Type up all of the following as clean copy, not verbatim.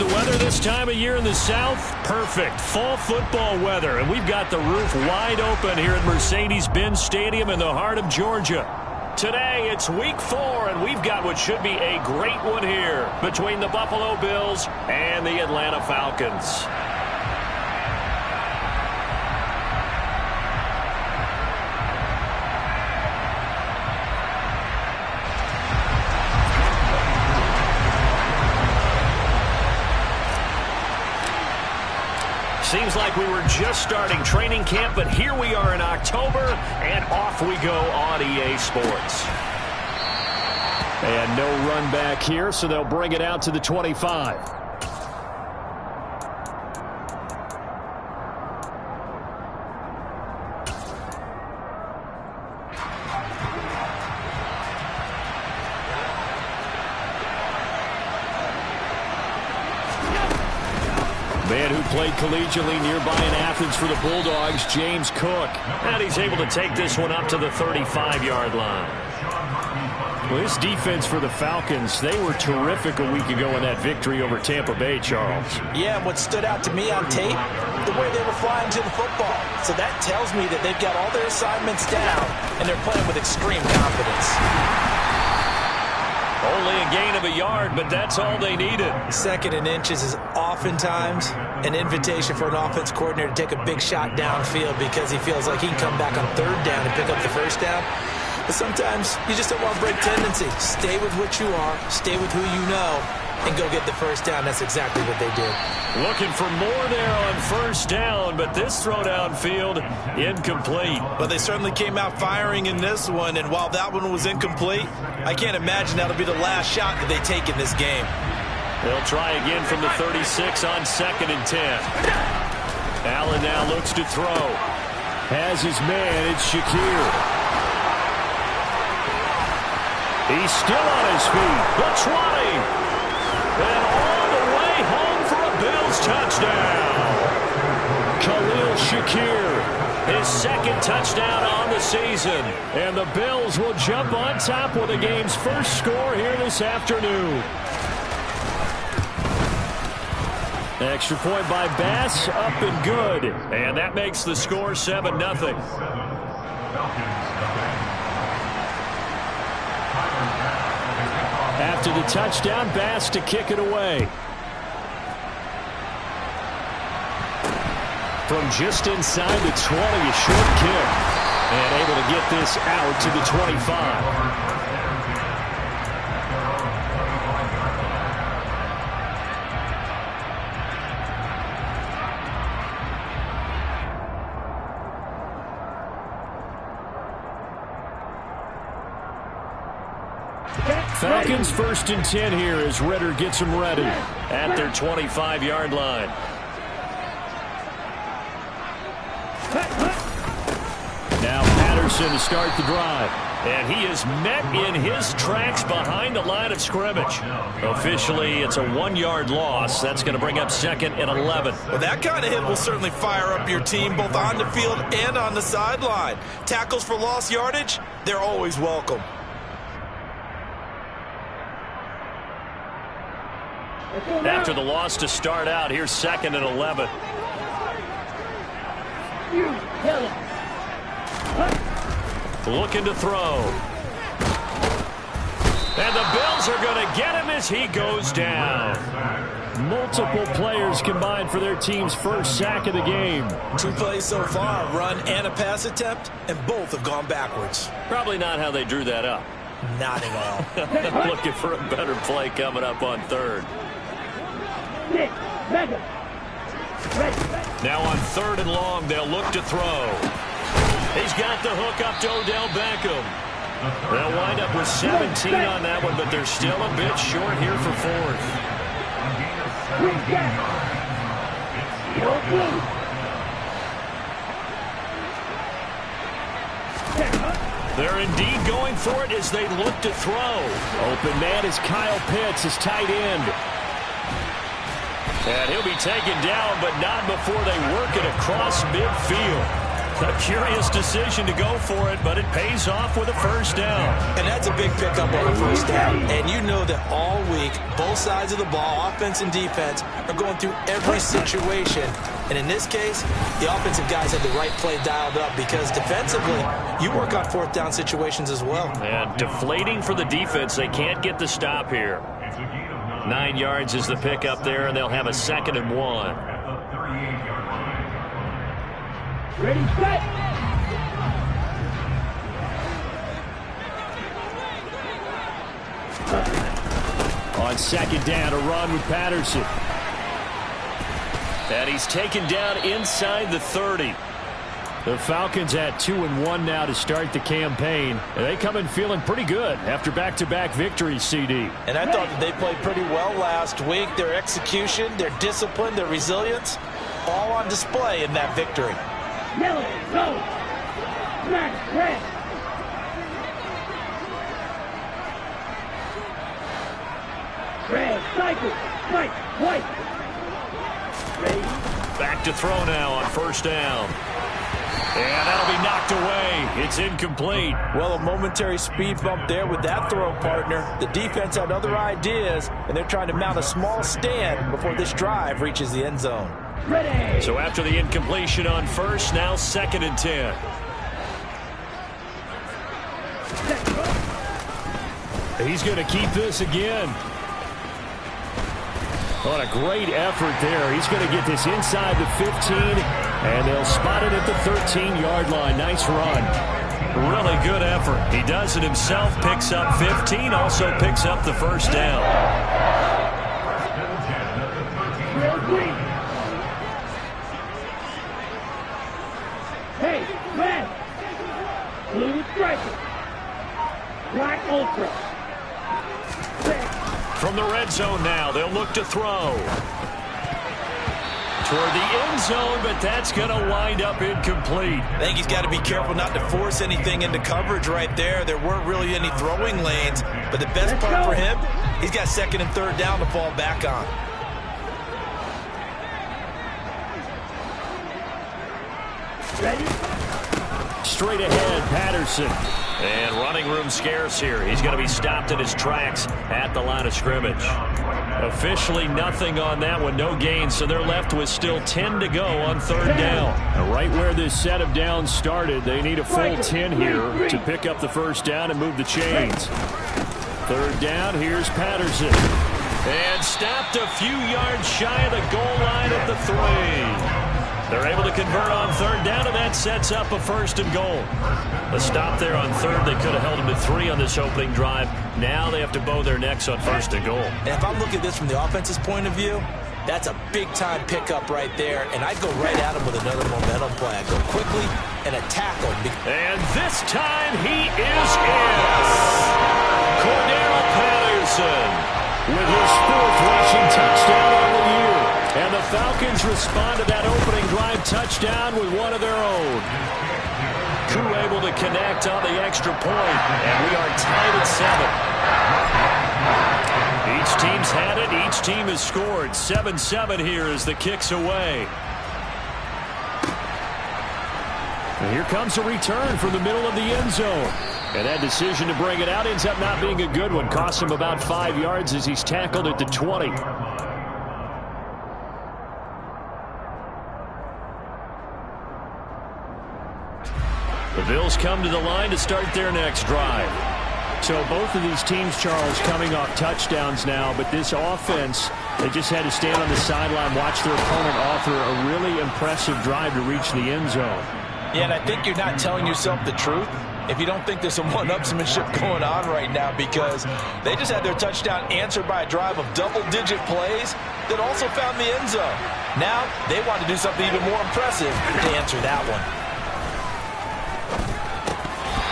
the weather this time of year in the South? Perfect. Fall football weather. And we've got the roof wide open here at Mercedes-Benz Stadium in the heart of Georgia. Today, it's week 4, and we've got what should be a great one here between the Buffalo Bills and the Atlanta Falcons. Seems like we were just starting training camp, but here we are in October, and off we go on EA Sports. And no run back here, so they'll bring it out to the 25. Man who played collegiately nearby in Athens for the Bulldogs, James Cook. And he's able to take this one up to the 35-yard line. Well, this defense for the Falcons, they were terrific a week ago in that victory over Tampa Bay, Charles. Yeah, and what stood out to me on tape, the way they were flying to the football. So that tells me that they've got all their assignments down, and they're playing with extreme confidence. Only a gain of a yard, but that's all they needed. Second and inches is oftentimes an invitation for an offense coordinator to take a big shot downfield because he feels like he can come back on third down and pick up the first down. But sometimes you just don't want to break tendency. Stay with what you are, stay with who you know, and go get the first down. That's exactly what they did. Looking for more there on first down, but this throw downfield incomplete. But they certainly came out firing in this one, and while that one was incomplete, I can't imagine that'll be the last shot that they take in this game. They'll try again from the 36 on 2nd and 10. Allen now looks to throw. Has his man, it's Shakir. He's still on his feet. The 20. And all the way home for a Bills touchdown. Khalil Shakir, his second touchdown on the season. And the Bills will jump on top with the game's first score here this afternoon. Extra point by Bass, up and good. And that makes the score 7-0. After the touchdown, Bass to kick it away. From just inside the 20, a short kick. And able to get this out to the 25. Falcons 1st and 10 here as Ritter gets them ready at their 25-yard line. Now Patterson to start the drive. And he is met in his tracks behind the line of scrimmage. Officially, it's a 1-yard loss. That's going to bring up 2nd and 11. Well, that kind of hit will certainly fire up your team both on the field and on the sideline. Tackles for lost yardage, they're always welcome. After the loss to start out, here's 2nd and 11. Looking to throw. And the Bills are going to get him as he goes down. Multiple players combined for their team's first sack of the game. 2 plays so far, a run and a pass attempt, and both have gone backwards. Probably not how they drew that up. Not at all. Looking for a better play coming up on 3rd. Now on 3rd and long, they'll look to throw. He's got the hook up to Odell Beckham. They'll wind up with 17 on that one, but they're still a bit short here for 4th. They're indeed going for it as they look to throw. Open man is Kyle Pitts, his tight end. And he'll be taken down, but not before they work it across midfield. A curious decision to go for it, but it pays off with a first down. And that's a big pickup on a first down. And you know that all week, both sides of the ball, offense and defense, are going through every situation. And in this case, the offensive guys had the right play dialed up because defensively, you work on fourth down situations as well. And deflating for the defense. They can't get the stop here. 9 yards is the pickup there, and they'll have a 2nd and 1. Ready, set. On 2nd down, a run with Patterson. And he's taken down inside the 30. The Falcons at 2-1 now to start the campaign. And they come in feeling pretty good after back-to-back victories, CD. And I thought that they played pretty well last week. Their execution, their discipline, their resilience, all on display in that victory. Yellow, go. Smash, red. Red, cycle, right, white. Ready. Back to throw now on first down. And that'll be knocked away. It's incomplete. Well, a momentary speed bump there with that throw, partner. The defense had other ideas, and they're trying to mount a small stand before this drive reaches the end zone. Ready. So after the incompletion on first, now 2nd and 10. He's going to keep this again. What a great effort there. He's going to get this inside the 15, and they'll spot it at the 13-yard line. Nice run. Really good effort. He does it himself, picks up 15, also picks up the first down. Hey, red. Blue striker. Black ultra. From the red zone now, they'll look to throw. Toward the end zone, but that's going to wind up incomplete. I think he's got to be careful not to force anything into coverage right there. There weren't really any throwing lanes, but the best part for him, he's got 2nd and 3rd down to fall back on. Ready? Straight ahead, Patterson. And running room scarce here. He's going to be stopped in his tracks at the line of scrimmage. Officially nothing on that one, no gain, so they're left with still 10 to go on 3rd down. And right where this set of downs started, they need a full 10 here to pick up the first down and move the chains. 3rd down, here's Patterson. And stopped a few yards shy of the goal line at the 3. They're able to convert on 3rd down, and that sets up a 1st and goal. A stop there on 3rd. They could have held them to 3 on this opening drive. Now they have to bow their necks on 1st and goal. And if I'm looking at this from the offense's point of view, that's a big-time pickup right there, and I'd go right at him with another momentum play. I'd go quickly and attack him. And this time he is in. Cordero Patterson with his 4th rushing touchdown on the year. And the Falcons respond to that opening drive touchdown with one of their own. Koo able to connect on the extra point, and we are tied at 7. Each team's had it. Each team has scored. 7-7 here as the kick's away. And here comes a return from the middle of the end zone. And that decision to bring it out ends up not being a good one. Cost him about 5 yards as he's tackled at the 20. The Bills come to the line to start their next drive. So both of these teams, Charles, coming off touchdowns now, but this offense, they just had to stand on the sideline, watch their opponent offer a really impressive drive to reach the end zone. Yeah, and I think you're not telling yourself the truth if you don't think there's some one-upsmanship going on right now, because they just had their touchdown answered by a drive of double-digit plays that also found the end zone. Now they want to do something even more impressive to answer that one.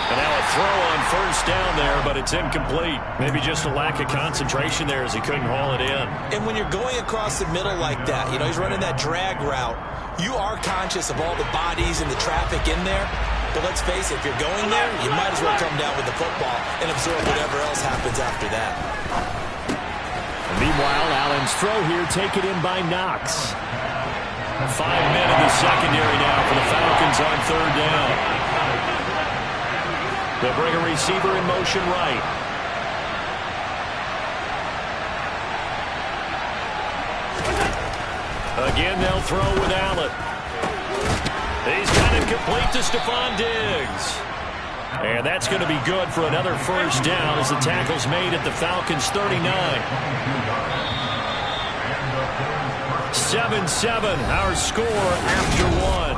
And now a throw on 1st down there, but it's incomplete. Maybe just a lack of concentration there as he couldn't haul it in. And when you're going across the middle like that, you know, he's running that drag route, you are conscious of all the bodies and the traffic in there. But let's face it, if you're going there, you might as well come down with the football and absorb whatever else happens after that. And meanwhile, Allen's throw here taken in by Knox. 5 men in the secondary now for the Falcons on third down. They'll bring a receiver in motion right. Again, they'll throw with Allen. He's got it complete to Stephon Diggs. And that's going to be good for another first down as the tackle's made at the Falcons' 39. 7-7, our score after one.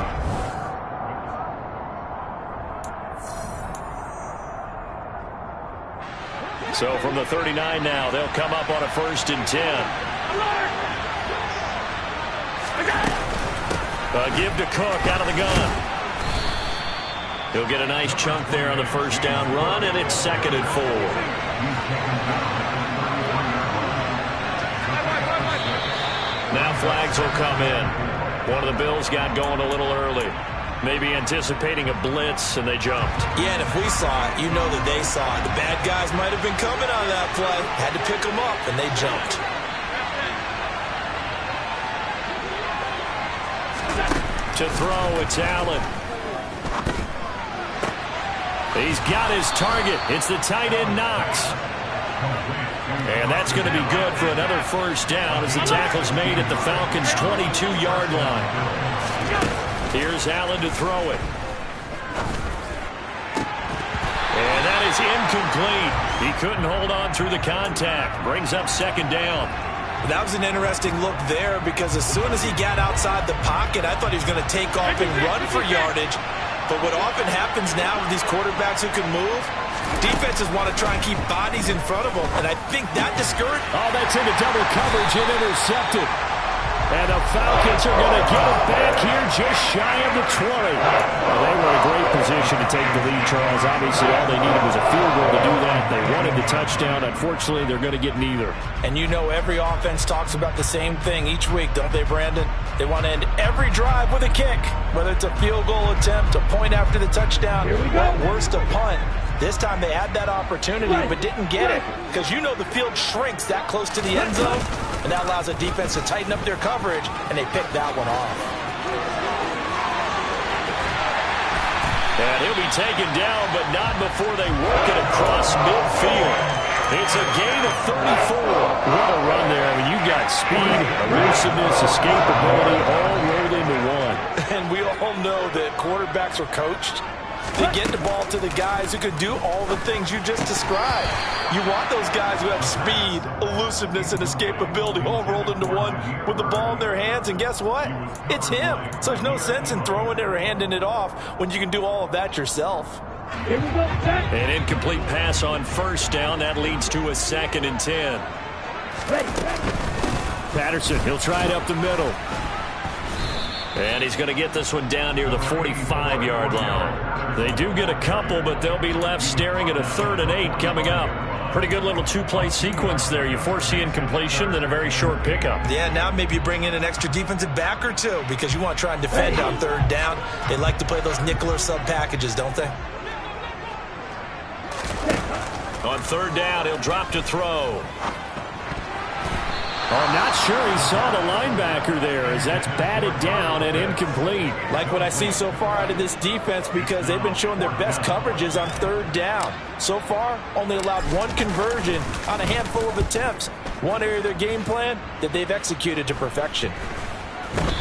So from the 39 now, they'll come up on a 1st and 10. A give to Cook out of the gun. He'll get a nice chunk there on the first down run, and it's 2nd and 4. Now flags will come in. One of the Bills got going a little early. Maybe anticipating a blitz, and they jumped. Yeah, and if we saw it, you know that they saw it. The bad guys might have been coming on that play. Had to pick them up, and they jumped. To throw, it's Allen. He's got his target. It's the tight end Knox. And that's going to be good for another first down as the tackle's made at the Falcons' 22-yard line. Here's Allen to throw it. And that is incomplete. He couldn't hold on through the contact. Brings up 2nd down. That was an interesting look there because as soon as he got outside the pocket, I thought he was going to take off and run for yardage. But what often happens now with these quarterbacks who can move, defenses want to try and keep bodies in front of them, and I think that discouraged. Oh, that's into double coverage and intercepted. And the Falcons are going to get it back here just shy of the 20. Well, they were in a great position to take the lead, Charles. Obviously, all they needed was a field goal to do that. They wanted the touchdown. Unfortunately, they're going to get neither. And you know every offense talks about the same thing each week, don't they, Brandon? They want to end every drive with a kick, whether it's a field goal attempt, a point after the touchdown, or worst, a punt. This time they had that opportunity but didn't get it because you know the field shrinks that close to the end zone, and that allows the defense to tighten up their coverage, and they picked that one off. And he'll be taken down, but not before they work it across midfield. It's a gain of 34. What a run there. I mean, you got speed, elusiveness, escapability, all rolled into one. And we all know that quarterbacks are coached to get the ball to the guys who can do all the things you just described. You want those guys who have speed, elusiveness, and escapability all rolled into one with the ball in their hands, and guess what? It's him. So there's no sense in throwing it or handing it off when you can do all of that yourself. An incomplete pass on first down. That leads to a 2nd and 10. Patterson, he'll try it up the middle. And he's going to get this one down near the 45-yard line. They do get a couple, but they'll be left staring at a 3rd and 8 coming up. Pretty good little two-play sequence there. You force the incompletion, then a very short pickup. Yeah, now maybe you bring in an extra defensive back or two because you want to try and defend on 3rd down. They like to play those nickel or sub packages, don't they? On 3rd down, he'll drop to throw. Oh, I'm not sure he saw the linebacker there as that's batted down and incomplete. Like what I see so far out of this defense because they've been showing their best coverages on 3rd down. So far, only allowed one conversion on a handful of attempts. One area of their game plan that they've executed to perfection.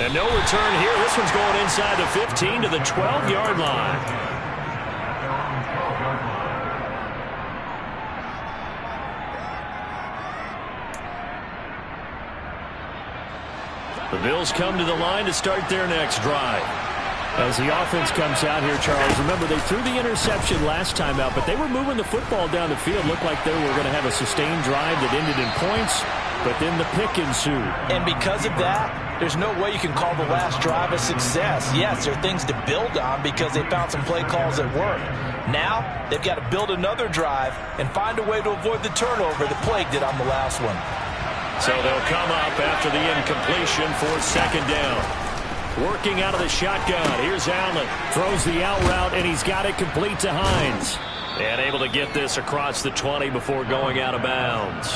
And no return here. This one's going inside the 15 to the 12-yard line. The Bills come to the line to start their next drive. As the offense comes out here, Charles, remember they threw the interception last time out, but they were moving the football down the field. Looked like they were going to have a sustained drive that ended in points, but then the pick ensued. And because of that, there's no way you can call the last drive a success. Yes, there are things to build on because they found some play calls that work. Now, they've got to build another drive and find a way to avoid the turnover that plagued it on the last one. So they'll come up after the incompletion for 2nd down. Working out of the shotgun. Here's Allen. Throws the out route, and he's got it complete to Hines. And able to get this across the 20 before going out of bounds.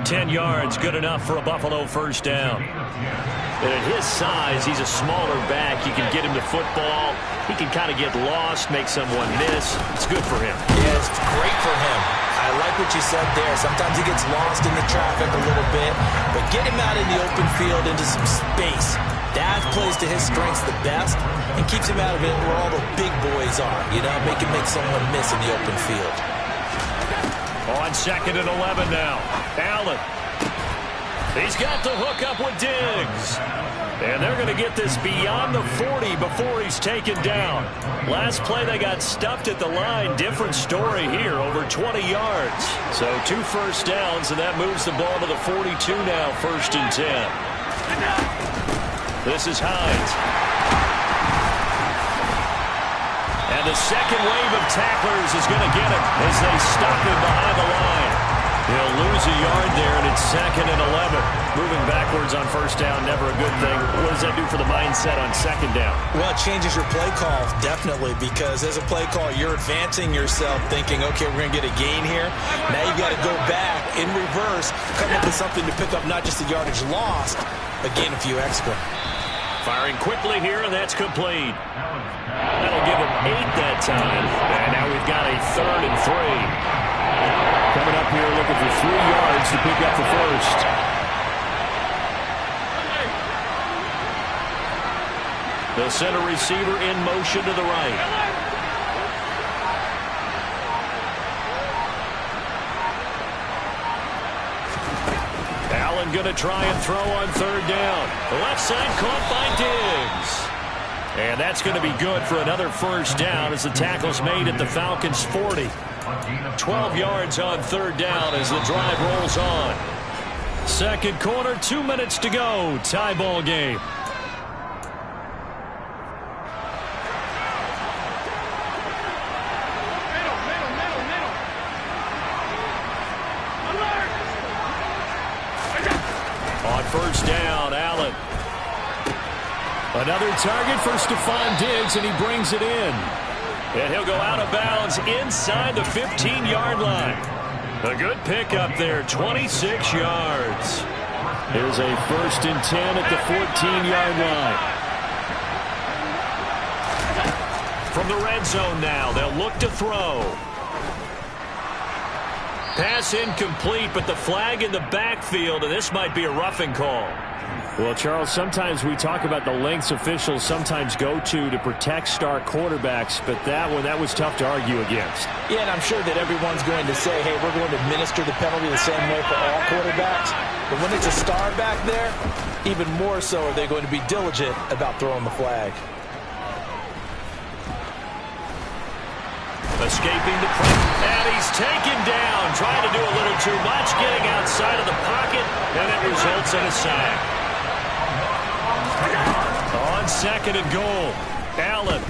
10 yards, good enough for a Buffalo first down. And at his size, he's a smaller back. You can get him the football. He can kind of get lost, make someone miss. It's good for him. Yeah, it's great for him. I like what you said there. Sometimes he gets lost in the traffic a little bit, but get him out in the open field into some space. That plays to his strengths the best and keeps him out of it where all the big boys are. You know, make someone miss in the open field. On 2nd and 11 now. Allen. He's got the hook up with Diggs. And they're going to get this beyond the 40 before he's taken down. Last play they got stuffed at the line. Different story here, over 20 yards. So 2 first downs, and that moves the ball to the 42 now, 1st and 10. This is Hines. And the second wave of tacklers is going to get him as they stop him behind the line. He'll lose a yard there, and it's 2nd and 11. Moving backwards on first down, never a good thing. What does that do for the mindset on 2nd down? Well, it changes your play call, definitely, because as a play call, you're advancing yourself thinking, okay, we're going to get a gain here. Now you've got to go back in reverse, come up with something to pick up not just the yardage lost, but gain a few extra. Firing quickly here, and that's complete. That'll give him 8 that time. And now we've got a 3rd and 3. Coming up here looking for 3 yards to pick up the first. The center receiver in motion to the right. Allen going to try and throw on 3rd down. The left side caught by Diggs. And that's going to be good for another first down as the tackle's made at the Falcons' 40. 12 yards on 3rd down as the drive rolls on. 2nd quarter, 2 minutes to go. Tie ball game. On first down, Allen. Another target for Stephon Diggs, and he brings it in. And he'll go out of bounds inside the 15-yard line. A good pickup there, 26 yards. Here's a 1st and 10 at the 14-yard line. From the red zone now, they'll look to throw. Pass incomplete, but the flag in the backfield, and this might be a roughing call. Well, Charles, sometimes we talk about the lengths officials sometimes go to protect star quarterbacks, but that was tough to argue against. Yeah, and I'm sure that everyone's going to say, hey, we're going to administer the penalty the same way for all quarterbacks. But when it's a star back there, even more so are they going to be diligent about throwing the flag. Escaping the pressure, and he's taken down, trying to do a little too much, getting outside of the pocket, and it results in a sack. On 2nd and goal, Allen.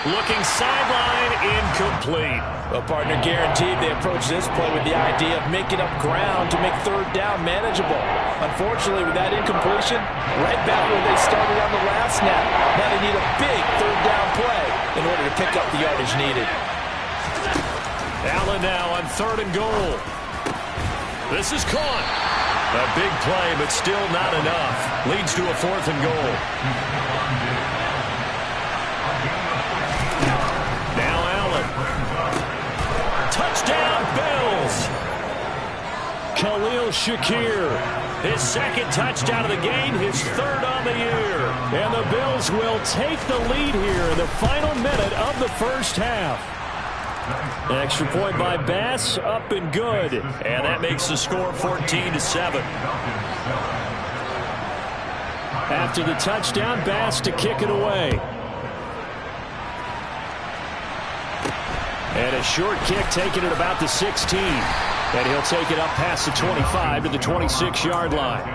Looking sideline, incomplete. Well, partner, guaranteed they approach this play with the idea of making up ground to make 3rd down manageable. Unfortunately, with that incompletion, right back where they started on the last snap. Now they need a big 3rd down play in order to pick up the yardage needed. Allen now on 3rd and goal. This is caught. A big play, but still not enough. Leads to a 4th and goal. Now Allen. Touchdown, Bills. Khalil Shakir. His 2nd touchdown of the game, his 3rd on the year. And the Bills will take the lead here in the final minute of the first half. An extra point by Bass, up and good. And that makes the score 14-7. After the touchdown, Bass to kick it away. And a short kick taken at about the 16. And he'll take it up past the 25 to the 26-yard line.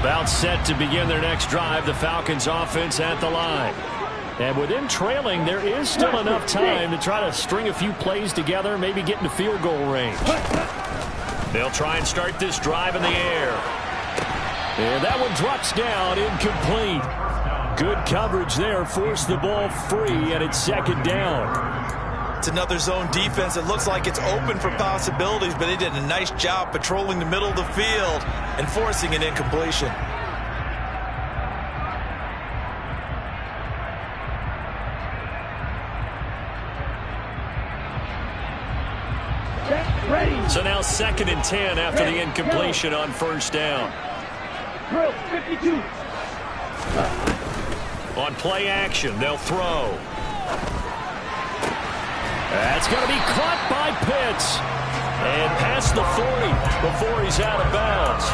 About set to begin their next drive, the Falcons offense at the line. And with them trailing, there is still enough time to try to string a few plays together, maybe get into field goal range. They'll try and start this drive in the air. And that one drops down, incomplete. Good coverage there, forced the ball free, and it's second down. It's another zone defense. It looks like it's open for possibilities, but they did a nice job patrolling the middle of the field and forcing an incompletion. So now 2nd and 10 after the incompletion on first down. 52. On play action, they'll throw. That's going to be caught by Pitts. And past the 40 before he's out of bounds.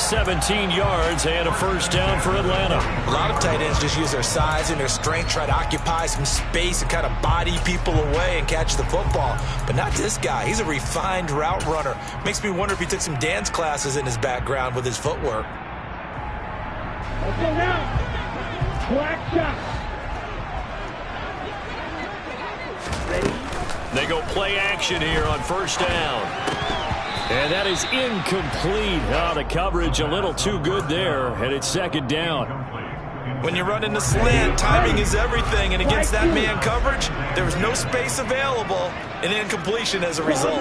17 yards and a first down for Atlanta. A lot of tight ends just use their size and their strength, try to occupy some space and kind of body people away and catch the football. But not this guy. He's a refined route runner. Makes me wonder if he took some dance classes in his background with his footwork. Let's go now. Black shot. Ready? They go play action here on first down. And that is incomplete. Oh, the coverage a little too good there, and it's second down. When you run in the slant, timing is everything, and against that man coverage, there was no space available, and incompletion as a result.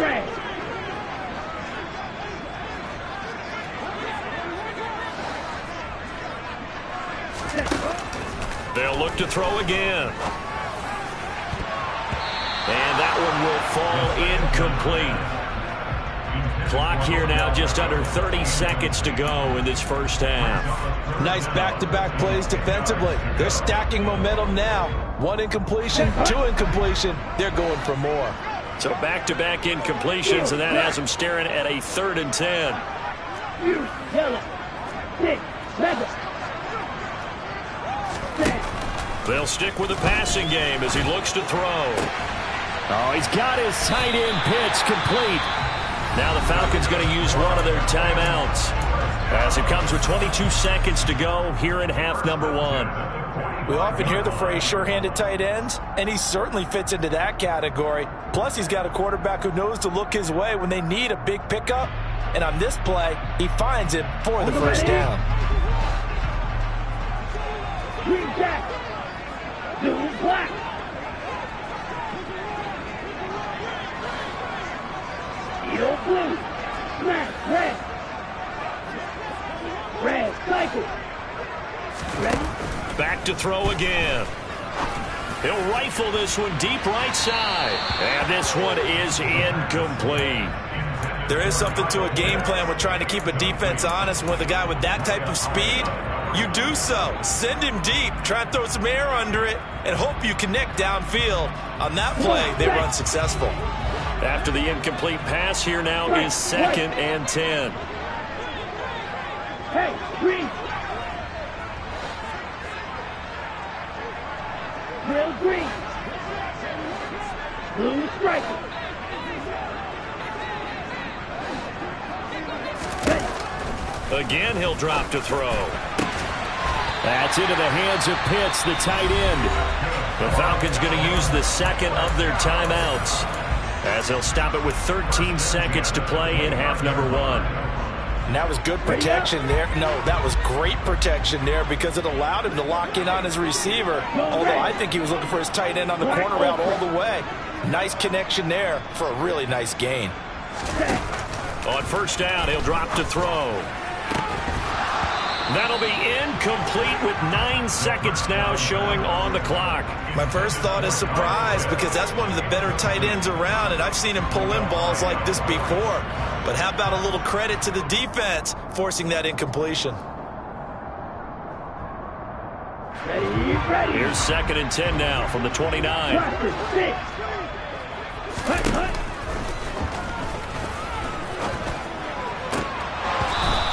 They'll look to throw again. And that one will fall incomplete. Clock here now, just under 30 seconds to go in this first half. Nice back-to-back plays defensively. They're stacking momentum now. 1 incompletion, 2 incompletion. They're going for more. So back-to-back incompletions, and that has them staring at a 3rd and 10. Yellow. 6, 7. They'll stick with the passing game as he looks to throw. Oh, he's got his tight end pitch complete. Now the Falcons going to use one of their timeouts as it comes with 22 seconds to go here in half number 1. We often hear the phrase sure-handed tight ends, and he certainly fits into that category. Plus, he's got a quarterback who knows to look his way when they need a big pickup. And on this play, he finds it for the first down. Green jack. Blue black. Yellow blue. Smash red. Red cycle. Ready? Back to throw again. He'll rifle this one deep right side. And this one is incomplete. There is something to a game plan with trying to keep a defense honest. With a guy with that type of speed, you do so. Send him deep. Try and throw some air under it and hope you connect downfield. On that play, they run successful. After the incomplete pass, here now is 2nd and 10. Hey, green. Real green. Blue striker. Again, he'll drop to throw. That's into the hands of Pitts, the tight end. The Falcons going to use the 2nd of their timeouts as they'll stop it with 13 seconds to play in half number 1. And that was good protection there. No, that was great protection there because it allowed him to lock in on his receiver. Although I think he was looking for his tight end on the corner route all the way. Nice connection there for a really nice gain. On first down, he'll drop to throw. That'll be incomplete with 9 seconds now showing on the clock. My first thought is surprise because that's one of the better tight ends around, and I've seen him pull in balls like this before. But how about a little credit to the defense forcing that incompletion? Ready. Here's 2nd and 10 now from the 29.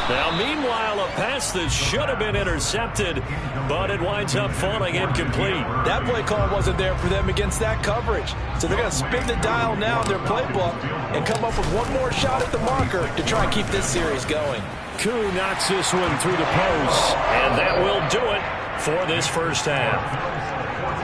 Now, meanwhile, a pass that should have been intercepted, but it winds up falling incomplete. That play call wasn't there for them against that coverage. So they're going to spin the dial now in their playbook and come up with one more shot at the marker to try and keep this series going. Koo knocks this one through the post, and that will do it for this first half.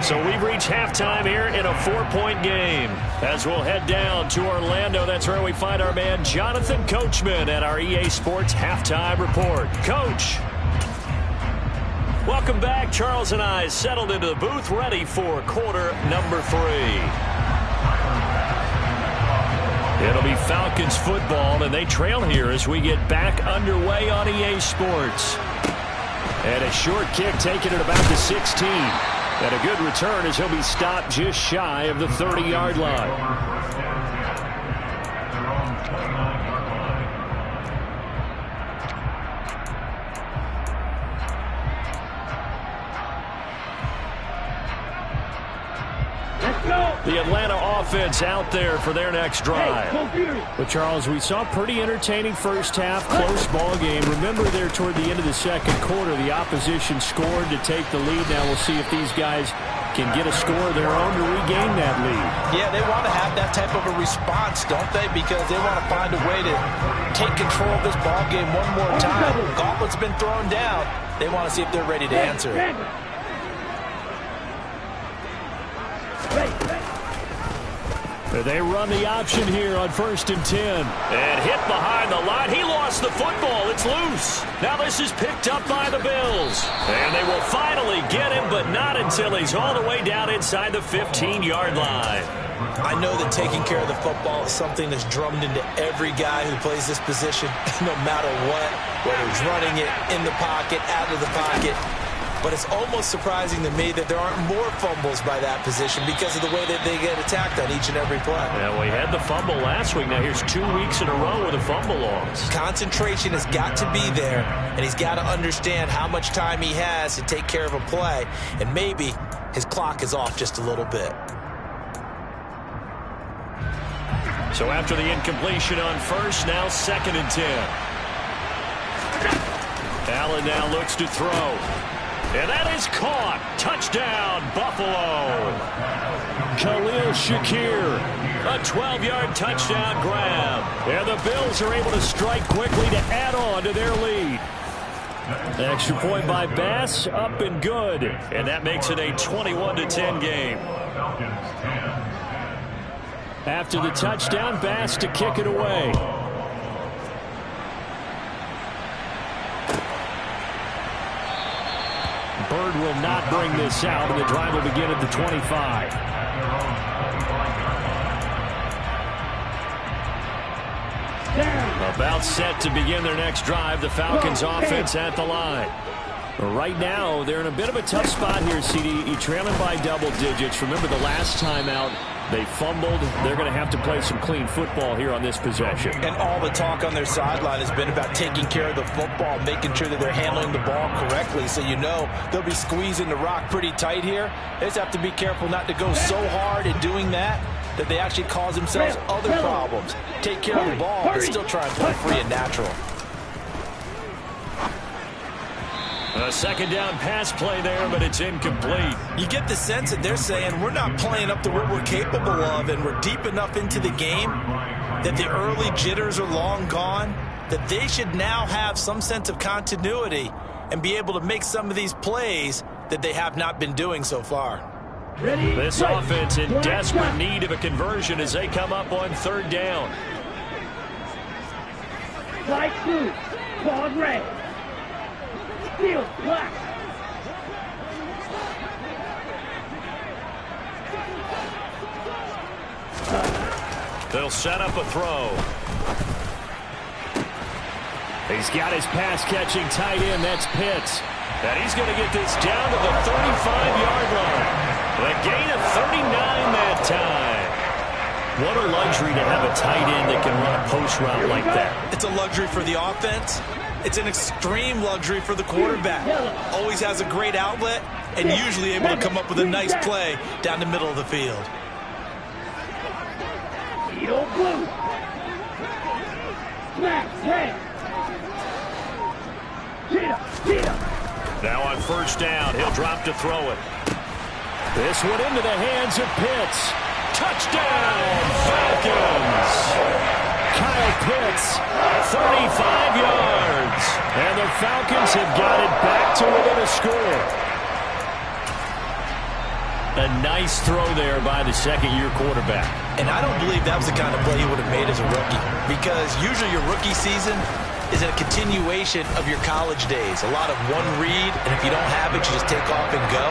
So we've reached halftime here in a 4-point game. As we'll head down to Orlando, that's where we find our man Jonathan Coachman at our EA Sports Halftime Report. Coach. Welcome back. Charles and I settled into the booth, ready for quarter number 3. It'll be Falcons football, and they trail here as we get back underway on EA Sports. And a short kick taken at about the 16. And a good return as he'll be stopped just shy of the 30-yard line. The Atlanta offense out there for their next drive. But, Charles, we saw a pretty entertaining first half, close ball game. Remember there toward the end of the second quarter, the opposition scored to take the lead. Now we'll see if these guys can get a score of their own to regain that lead. Yeah, they want to have that type of a response, don't they? Because they want to find a way to take control of this ball game one more time. Gauntlet's been thrown down. They want to see if they're ready to answer it. They run the option here on 1st and 10. And hit behind the line. He lost the football. It's loose. Now this is picked up by the Bills. And they will finally get him, but not until he's all the way down inside the 15-yard line. I know that taking care of the football is something that's drummed into every guy who plays this position, no matter what, whether he's running it, in the pocket, out of the pocket. But it's almost surprising to me that there aren't more fumbles by that position because of the way that they get attacked on each and every play. Yeah, we had the fumble last week. Now here's 2 weeks in a row with a fumble loss. Concentration has got to be there, and he's got to understand how much time he has to take care of a play, and maybe his clock is off just a little bit. So after the incompletion on first, now 2nd and 10. Allen now looks to throw. And that is caught. Touchdown, Buffalo. Khalil Shakir. A 12-yard touchdown grab. And the Bills are able to strike quickly to add on to their lead. Extra point by Bass, up and good. And that makes it a 21-10 game. After the touchdown, Bass to kick it away. Bird will not bring this out, and the drive will begin at the 25. About set to begin their next drive. The Falcons offense at the line. Right now, they're in a bit of a tough spot here, CD. Trailing by double digits. Remember the last time out, they fumbled. They're going to have to play some clean football here on this possession. And all the talk on their sideline has been about taking care of the football, making sure that they're handling the ball correctly. So you know they'll be squeezing the rock pretty tight here. They just have to be careful not to go so hard in doing that they actually cause themselves other problems. Take care of the ball, but still try and play free and natural. A second down pass play there, but it's incomplete. You get the sense that they're saying we're not playing up to what we're capable of, and we're deep enough into the game that the early jitters are long gone, that they should now have some sense of continuity and be able to make some of these plays that they have not been doing so far. This offense in desperate need of a conversion as they come up on 3rd down. Flight blue, ball red. Field black. They'll set up a throw. He's got his pass-catching tight end. That's Pitts. And he's going to get this down to the 35-yard line. A gain of 39 that time. What a luxury to have a tight end that can run a post route like that. It's a luxury for the offense. It's an extreme luxury for the quarterback. Always has a great outlet and usually able to come up with a nice play down the middle of the field. Field blue. Smack, red. Now on 1st down, he'll drop to throw it. This one into the hands of Pitts. Touchdown, Falcons! Kyle Pitts, 35 yards. And the Falcons have got it back to within a score. A nice throw there by the second-year quarterback. And I don't believe that was the kind of play he would have made as a rookie, because usually your rookie season is a continuation of your college days. A lot of one read, and if you don't have it, you just take off and go.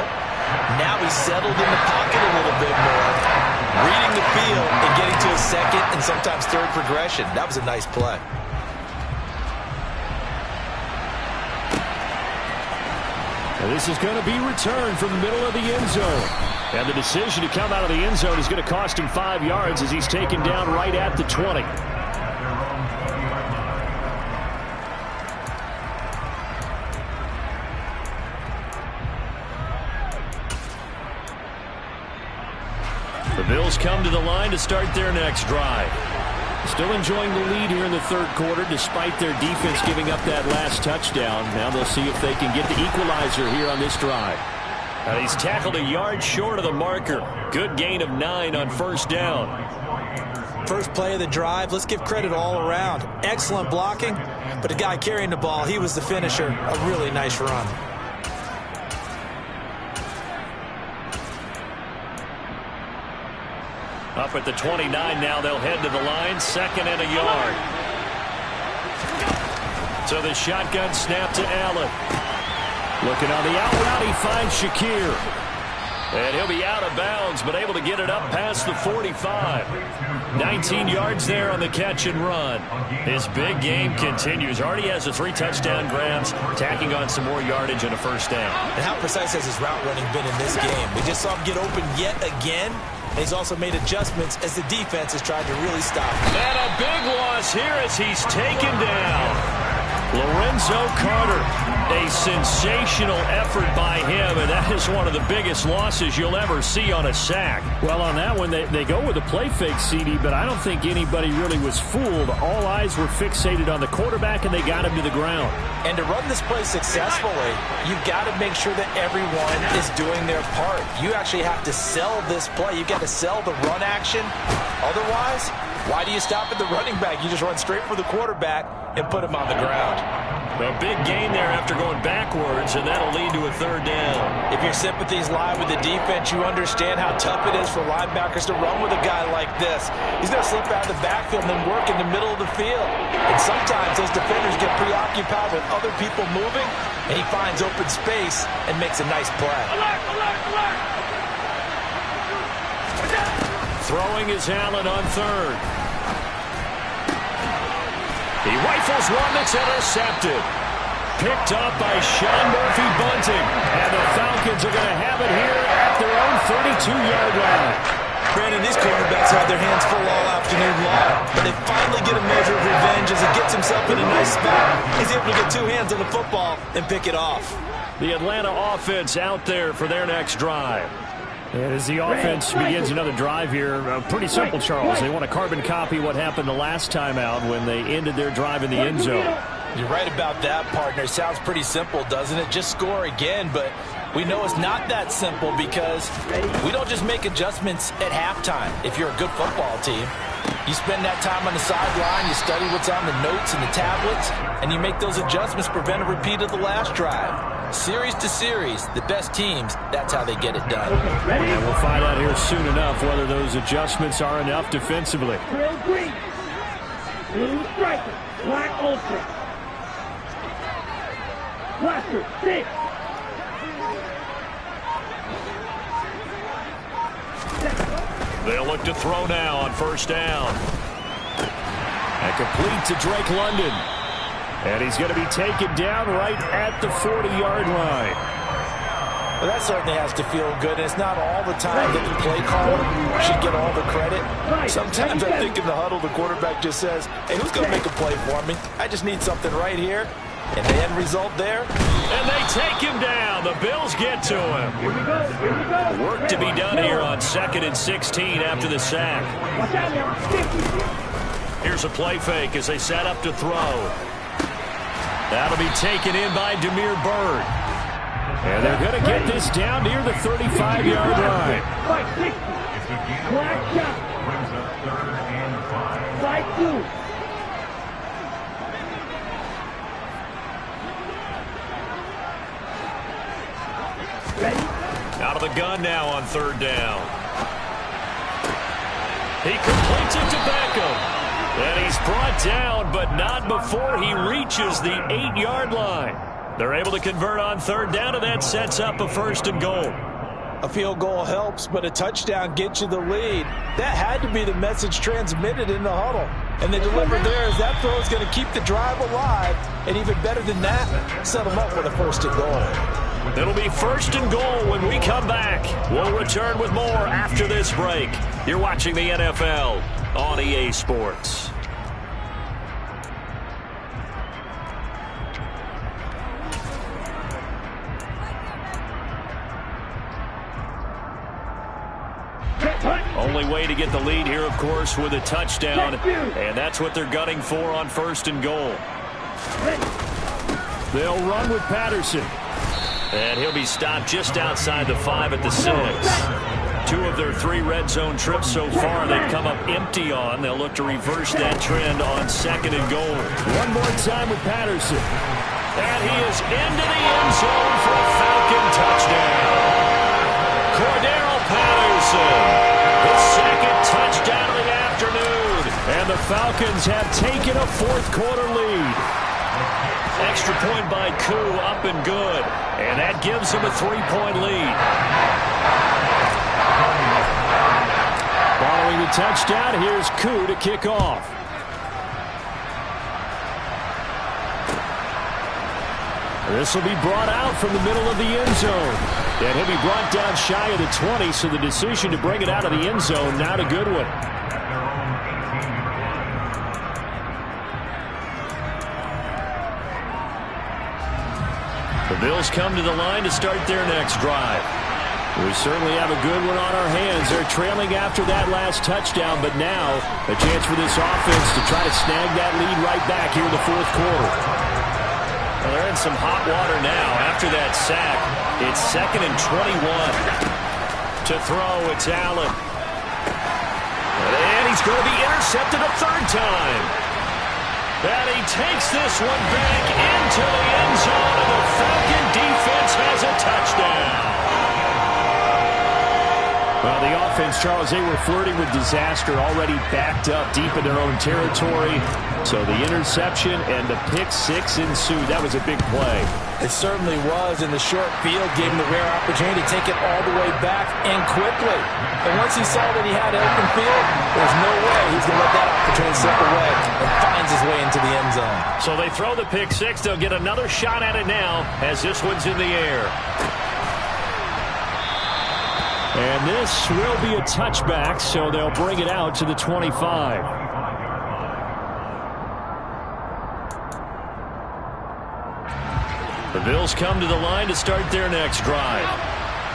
Now he's settled in the pocket a little bit more, reading the field and getting to his second and sometimes third progression. That was a nice play. And this is going to be returned from the middle of the end zone. And the decision to come out of the end zone is going to cost him 5 yards as he's taken down right at the 20. The Bills come to the line to start their next drive. Still enjoying the lead here in the third quarter despite their defense giving up that last touchdown. Now they'll see if they can get the equalizer here on this drive. And he's tackled a yard short of the marker. Good gain of 9 on first down. First play of the drive, let's give credit all around. Excellent blocking, but the guy carrying the ball, he was the finisher. A really nice run. Up at the 29 now, they'll head to the line. 2nd and a yard. So the shotgun snap to Allen. Looking on the out route, he finds Shakir. And he'll be out of bounds, but able to get it up past the 45. 19 yards there on the catch and run. His big game continues. Already has the 3 touchdown grabs, tacking on some more yardage and a first down. And how precise has his route running been in this game? We just saw him get open yet again. And he's also made adjustments as the defense has tried to really stop him. And a big loss here as he's taken down. Lorenzo Carter, a sensational effort by him, and that is one of the biggest losses you'll ever see on a sack. Well, on that one, they go with a play fake, CD, but I don't think anybody really was fooled. All eyes were fixated on the quarterback, and they got him to the ground. And to run this play successfully, you've got to make sure that everyone is doing their part. You actually have to sell this play. You've got to sell the run action. Otherwise, why do you stop at the running back? You just run straight for the quarterback and put him on the ground. A big gain there after going backwards, and that'll lead to a 3rd down. If your sympathies lie with the defense, you understand how tough it is for linebackers to run with a guy like this. He's going to slip out of the backfield and then work in the middle of the field. And sometimes those defenders get preoccupied with other people moving, and he finds open space and makes a nice play. Alert, alert, alert! Throwing is Allen on 3rd. He rifles one that's intercepted. Picked up by Sean Murphy-Bunting. And the Falcons are going to have it here at their own 32-yard line. Brandon, these quarterbacks have their hands full all afternoon long, but they finally get a measure of revenge as he gets himself in a nice spot. He's able to get 2 hands on the football and pick it off. The Atlanta offense out there for their next drive. And as the offense begins another drive here, pretty simple, Charles. They want to carbon copy what happened the last time out when they ended their drive in the end zone. You're right about that, partner. Sounds pretty simple, doesn't it? Just score again, but we know it's not that simple because we don't just make adjustments at halftime. If you're a good football team, you spend that time on the sideline, you study what's on the notes and the tablets, and you make those adjustments, prevent a repeat of the last drive. Series to series, the best teams, that's how they get it done. And we'll find out here soon enough whether those adjustments are enough defensively. Drill green. Blue striker. Black ultra. Blaster 6. They'll look to throw now on first down. And complete to Drake London. And he's going to be taken down right at the 40-yard line. Well, that certainly has to feel good, and it's not all the time that the play caller should get all the credit. Sometimes I think in the huddle, the quarterback just says, hey, who's going to make a play for me? I just need something right here. And the end result there. And they take him down. The Bills get to him. Here we go. Here we go. Work to be done here on 2nd and 16 after the sack. Watch out now. Here's a play fake as they set up to throw. That'll be taken in by Damiere Byrd. And they're going to get this down near the 35-yard line. Fight 60. Black shot. Fight 2. Out Out of the gun now on third down. He completes it to Beckham. And he's brought down, but not before he reaches the 8-yard line. They're able to convert on third down, and that sets up a 1st and goal. A field goal helps, but a touchdown gets you the lead. That had to be the message transmitted in the huddle. And they delivered theirs. That throw is going to keep the drive alive. And even better than that, set them up with a 1st and goal. It'll be 1st and goal when we come back. We'll return with more after this break. You're watching the NFL on EA Sports. Only way to get the lead here, of course, with a touchdown. And that's what they're gunning for on 1st and goal. They'll run with Patterson. And he'll be stopped just outside the 5 at the 6. 2 of their 3 red zone trips so far they've come up empty on. They'll look to reverse that trend on 2nd and goal. One more time with Patterson. And he is into the end zone for a Falcon touchdown. Cordero Patterson. His 2nd touchdown of the afternoon. And the Falcons have taken a 4th quarter lead. Extra point by Koo, up and good. And that gives them a 3-point lead. Following the touchdown, here's Koo to kick off. This will be brought out from the middle of the end zone. And he'll be brought down shy of the 20, so the decision to bring it out of the end zone, not a good one. The Bills come to the line to start their next drive. We certainly have a good one on our hands. They're trailing after that last touchdown, but now a chance for this offense to try to snag that lead right back here in the 4th quarter. Well, they're in some hot water now after that sack. It's 2nd and 21. To throw, it's Allen. And he's going to be intercepted a 3rd time. And he takes this one back into the end zone, and the Falcon defense has a touchdown. Well, the offense, Charles, they were flirting with disaster, already backed up deep in their own territory. So the interception and the pick 6 ensued. That was a big play. It certainly was, and the short field gave him the rare opportunity to take it all the way back and quickly. And once he saw that he had an open field, there's no way he's going to let that opportunity slip away, and finds his way into the end zone. So they throw the pick 6. They'll get another shot at it now as this one's in the air. And this will be a touchback, so they'll bring it out to the 25. The Bills come to the line to start their next drive.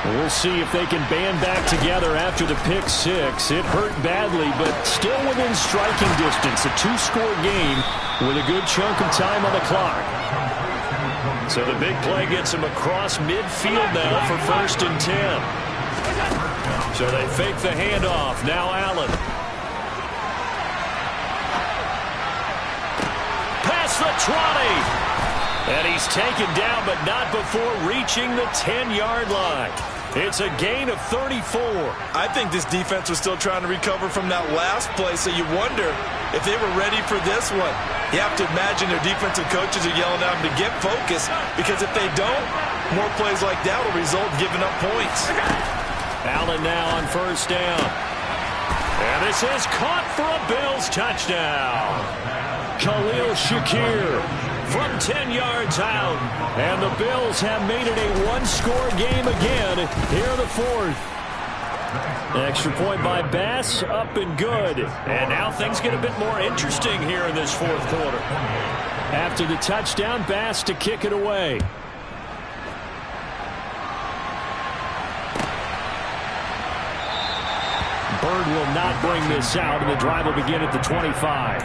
We'll see if they can band back together after the pick 6. It hurt badly, but still within striking distance. A 2-score game with a good chunk of time on the clock. So the big play gets him across midfield now for 1st and 10. So they fake the handoff. Now Allen. Past the 20. And he's taken down, but not before reaching the 10-yard line. It's a gain of 34. I think this defense was still trying to recover from that last play, so you wonder if they were ready for this one. You have to imagine their defensive coaches are yelling at them to get focused, because if they don't, more plays like that will result in giving up points. Allen now on 1st down. And this is caught for a Bills touchdown. Khalil Shakir from 10 yards out. And the Bills have made it a 1-score game again here in the 4th. Extra point by Bass, up and good. And now things get a bit more interesting here in this 4th quarter. After the touchdown, Bass to kick it away. Bird will not bring this out, and the drive will begin at the 25.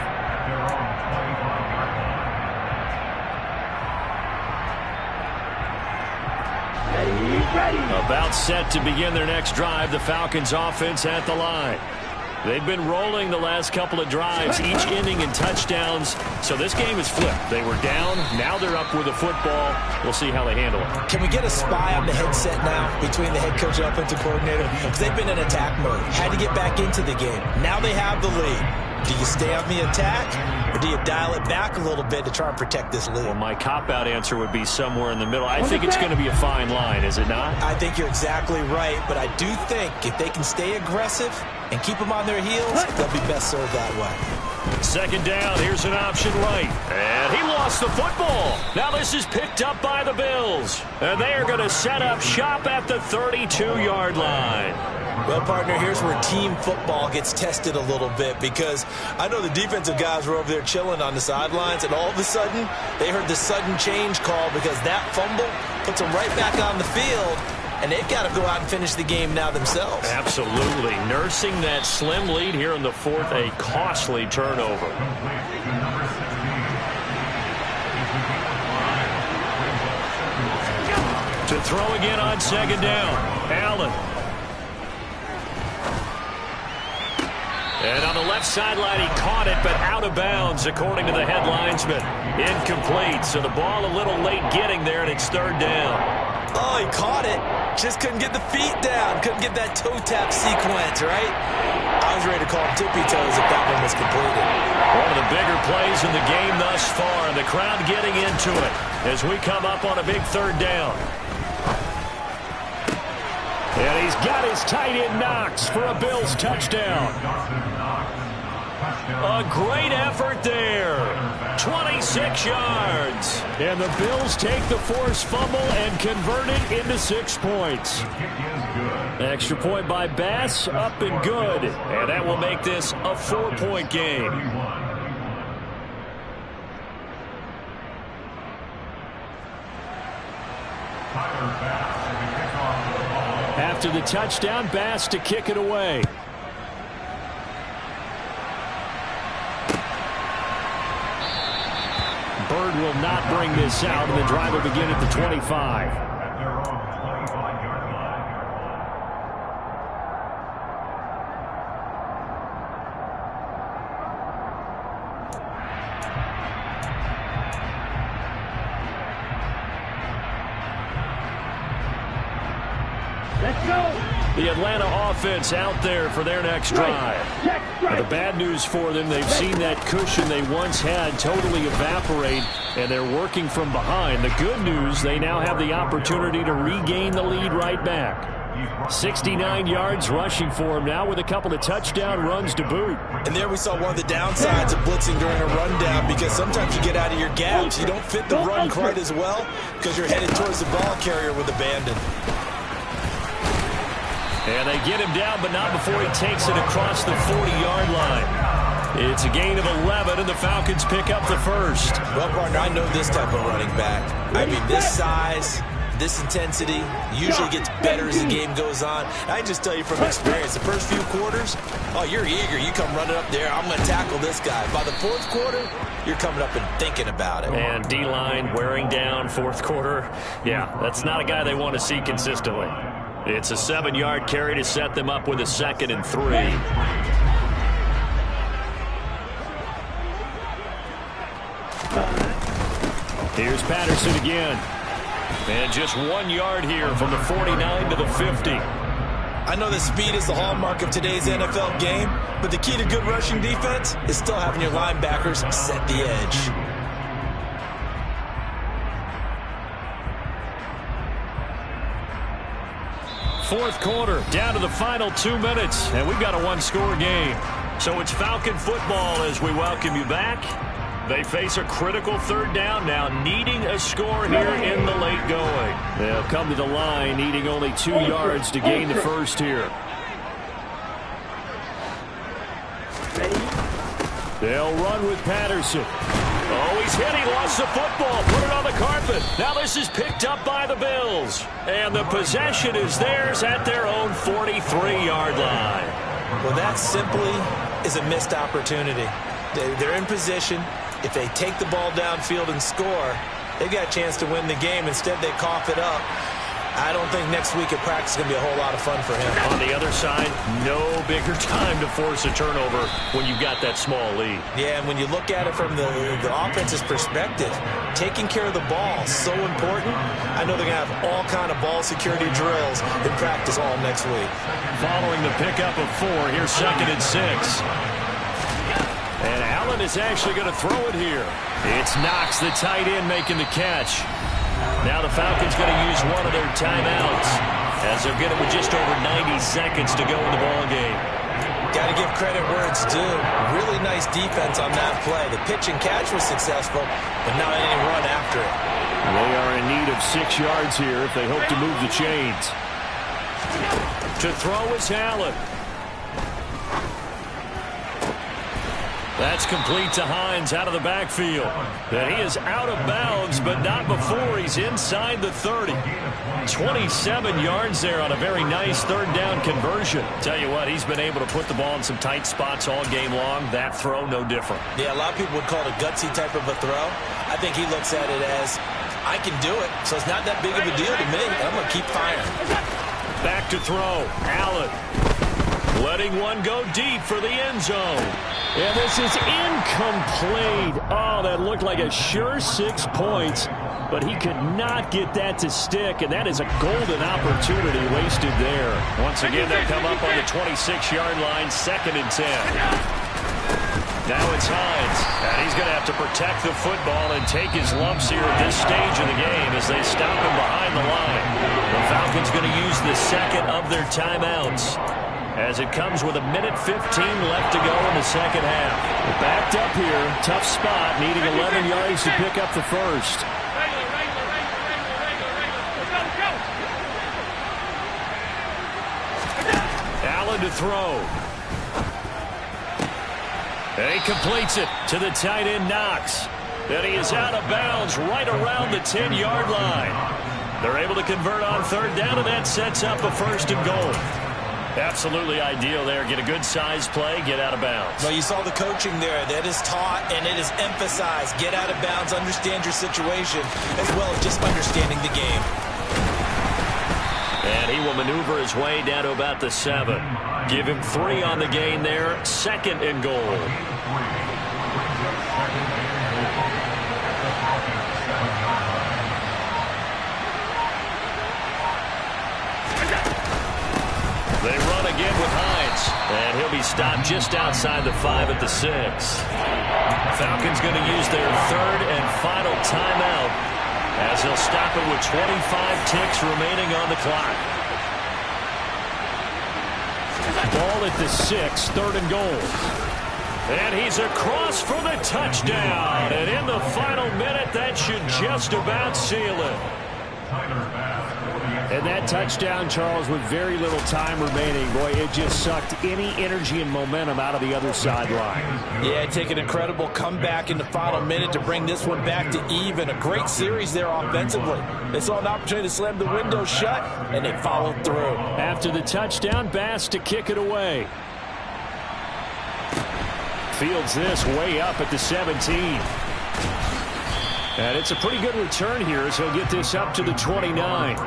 About set to begin their next drive, the Falcons offense at the line. They've been rolling the last couple of drives, each ending in touchdowns. So this game is flipped. They were down. Now they're up with the football. We'll see how they handle it. Can we get a spy on the headset now between the head coach and offensive coordinator? Because they've been in attack mode. Had to get back into the game. Now they have the lead. Do you stay on the attack, or do you dial it back a little bit to try and protect this lead? Well, my cop-out answer would be somewhere in the middle. I think it's going to be a fine line, is it not? I think you're exactly right, but I do think if they can stay aggressive and keep them on their heels, they'll be best served that way. Second down, here's an option right. And he lost the football. Now this is picked up by the Bills. And they are going to set up shop at the 32-yard line. Well, partner, here's where team football gets tested a little bit, because I know the defensive guys were over there chilling on the sidelines, and all of a sudden they heard the sudden change call because that fumble puts them right back on the field, and they've got to go out and finish the game now themselves. Absolutely. Nursing that slim lead here in the fourth, a costly turnover. To throw again on second down, Allen. And on the left sideline, he caught it, but out of bounds, according to the head linesman. Incomplete, so the ball a little late getting there, and it's third down. Oh, he caught it. Just couldn't get the feet down. Couldn't get that toe tap sequence, right? I was ready to call him tippy toes if that one was completed. One of the bigger plays in the game thus far, and the crowd getting into it as we come up on a big third down. And he's got his tight end Knox for a Bills touchdown. A great effort there. 26 yards. And the Bills take the forced fumble and convert it into 6 points. Extra point by Bass, up and good. And that will make this a 4-point game. After the touchdown, Bass to kick it away. Bird will not bring this out, and the drive will begin at the 25. Let's go. The Atlanta offense out there for their next drive. The bad news for them, they've seen that cushion they once had totally evaporate, and they're working from behind. The good news, they now have the opportunity to regain the lead right back. 69 yards rushing for him now with a couple of touchdown runs to boot. And there we saw one of the downsides of blitzing during a rundown, because sometimes you get out of your gaps. You don't fit the run quite as well because you're headed towards the ball carrier with abandon. And they get him down, but not before he takes it across the 40-yard line. It's a gain of 11, and the Falcons pick up the first. Well, partner, I know this type of running back. I mean, this size, this intensity usually gets better as the game goes on. I can just tell you from experience, the first few quarters, oh, you're eager. You come running up there, I'm going to tackle this guy. By the fourth quarter, you're coming up and thinking about it. And D-line wearing down fourth quarter. Yeah, that's not a guy they want to see consistently. It's a 7-yard carry to set them up with a 2nd and 3. Here's Patterson again. And just 1 yard here from the 49 to the 50. I know that speed is the hallmark of today's NFL game, but the key to good rushing defense is still having your linebackers set the edge. Fourth quarter, down to the final 2 minutes, and we've got a 1-score game. So it's Falcon football as we welcome you back. They face a critical third down now, needing a score here in the late going. They'll come to the line, needing only 2 yards to gain the first here. They'll run with Patterson. Oh, he's hit. He lost the football. Put it on the carpet. Now this is picked up by the Bills. And the possession is theirs at their own 43-yard line. Well, that simply is a missed opportunity. They're in position. If they take the ball downfield and score, they've got a chance to win the game. Instead, they cough it up. I don't think next week at practice is going to be a whole lot of fun for him. On the other side, no bigger time to force a turnover when you've got that small lead. Yeah, and when you look at it from the offense's perspective, taking care of the ball is so important. I know they're going to have all kind of ball security drills in practice all next week. Following the pickup of 4, here's 2nd and 6. And Allen is actually going to throw it here. It's Knox, the tight end, making the catch. Now the Falcons going to use one of their timeouts as they'll get it with just over 90 seconds to go in the ball game. Got to give credit where it's due. Really nice defense on that play. The pitch and catch was successful, but not any run after it. They are in need of 6 yards here if they hope to move the chains. To throw is Allen. That's complete to Hines out of the backfield. And he is out of bounds, but not before he's inside the 30. 27 yards there on a very nice 3rd down conversion. Tell you what, he's been able to put the ball in some tight spots all game long. That throw, no different. Yeah, a lot of people would call it a gutsy type of a throw. I think he looks at it as, I can do it, so it's not that big of a deal to me. I'm going to keep firing. Back to throw. Allen letting one go deep for the end zone. And this is incomplete. Oh, that looked like a sure 6 points, but he could not get that to stick, and that is a golden opportunity wasted there. Once again, they'll come up on the 26-yard line, 2nd and 10. Now it's Hines, and he's going to have to protect the football and take his lumps here at this stage of the game as they stop him behind the line. The Falcons going to use the 2nd of their timeouts as it comes with 1:15 left to go in the 2nd half. Backed up here, tough spot, needing 11 yards to pick up the first. Allen to throw. And he completes it to the tight end Knox. And he is out of bounds right around the 10-yard line. They're able to convert on 3rd down, and that sets up a 1st and goal. Absolutely ideal there. Get a good size play, get out of bounds. Well, you saw the coaching there. That is taught and it is emphasized. Get out of bounds, understand your situation, as well as just understanding the game. And he will maneuver his way down to about the 7. Give him 3 on the gain there. 2nd and goal. They run again with Hines, and he'll be stopped just outside the 5 at the 6. Falcons going to use their 3rd and final timeout as they'll stop it with 25 ticks remaining on the clock. Ball at the 6, 3rd and goal. And he's across for the touchdown. And in the final minute, that should just about seal it. And that touchdown, Charles, with very little time remaining, boy, it just sucked any energy and momentum out of the other sideline. Yeah, take an incredible comeback in the final minute to bring this one back to even. A great series there offensively. They saw an opportunity to slam the window shut, and they followed through. After the touchdown, Bass to kick it away. Fields this way up at the 17. And it's a pretty good return here as he'll get this up to the 29.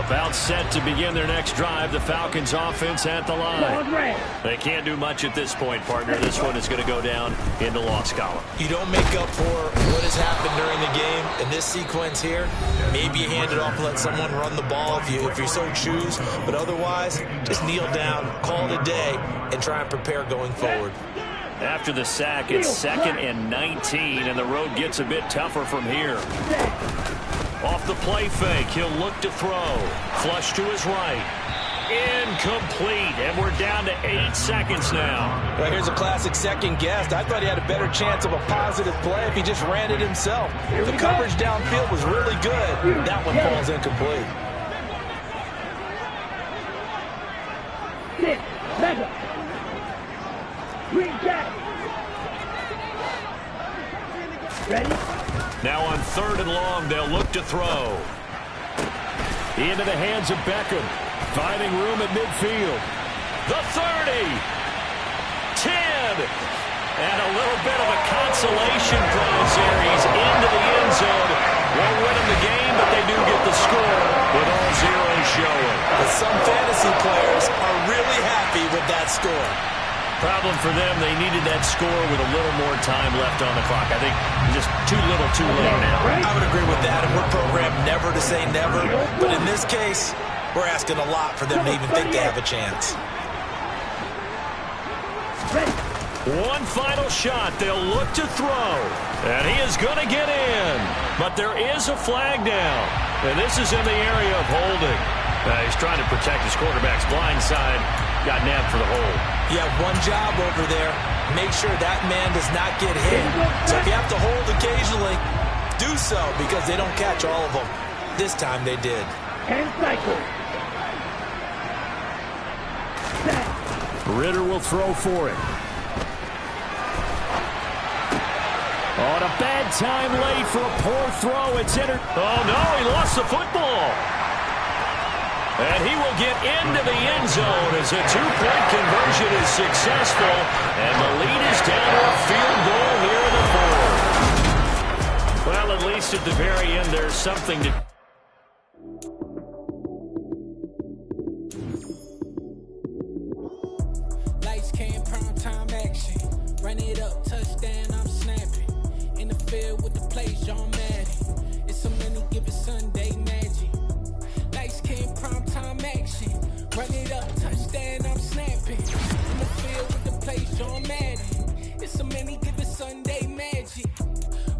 About set to begin their next drive. The Falcons offense at the line. They can't do much at this point, partner. This one is going to go down in the loss column. You don't make up for what has happened during the game in this sequence here. Maybe you hand it off and let someone run the ball if you so choose. But otherwise, just kneel down, call it a day, and try and prepare going forward. After the sack, it's 2nd and 19, and the road gets a bit tougher from here. Off the play fake, he'll look to throw. Flush to his right. Incomplete, and we're down to 8 seconds now. Well, here's a classic second guess. I thought he had a better chance of a positive play if he just ran it himself. The coverage downfield was really good. That one falls incomplete. Ready? Now on 3rd and long, they'll look to throw. Into the hands of Beckham. Finding room at midfield. The 30. 10. And a little bit of a consolation prize there. He's some fantasy players are really happy with that score. Problem for them, they needed that score with a little more time left on the clock. I think just too little, too late now. I would agree with that, and we're programmed never to say never. But in this case, we're asking a lot for them to even think they have a chance. One final shot. They'll look to throw. And he is going to get in. But there is a flag down. And this is in the area of holding. He's trying to protect his quarterback's blind side. Got nabbed for the hold. You have one job over there. Make sure that man does not get hit. So if you have to hold occasionally, do so because they don't catch all of them. This time they did. And cycle. Ritter will throw for it. On a bad time late for a poor throw. It's entered. Oh, no, he lost the football. And he will get into the end zone as a two-point conversion is successful. And the lead is down to a field goal here in the fourth. Well, at least at the very end, there's something to... Lights, cam, prime time action. Run it up, touchdown, I'm snapping. In the field with the plays, John Madden. It's a many given Sunday magic. Lights, cam, prime time action. Run it up, touchdown, I'm snapping. In the field with the plays, John Madden. It's a many given Sunday magic.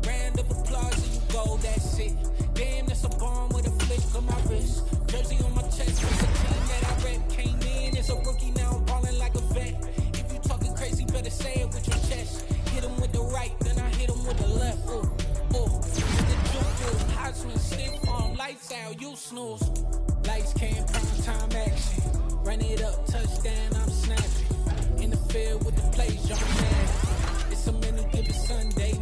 Round of applause and you go, that's it. Damn, that's a bomb with a flick on my wrist. Jersey on my chest, with the team that I rep. Came in as a rookie, now I'm balling like a vet. If you talking crazy, better say it with your chest. Hit him with the right, then I hit him with the left. Ooh, ooh. With the juke, Heisman, stiff arm, lights out, you snooze. Lights, cam, prime time action. Run it up, touchdown, I'm snapping. In the field with the plays, John Madden. It's a many given Sunday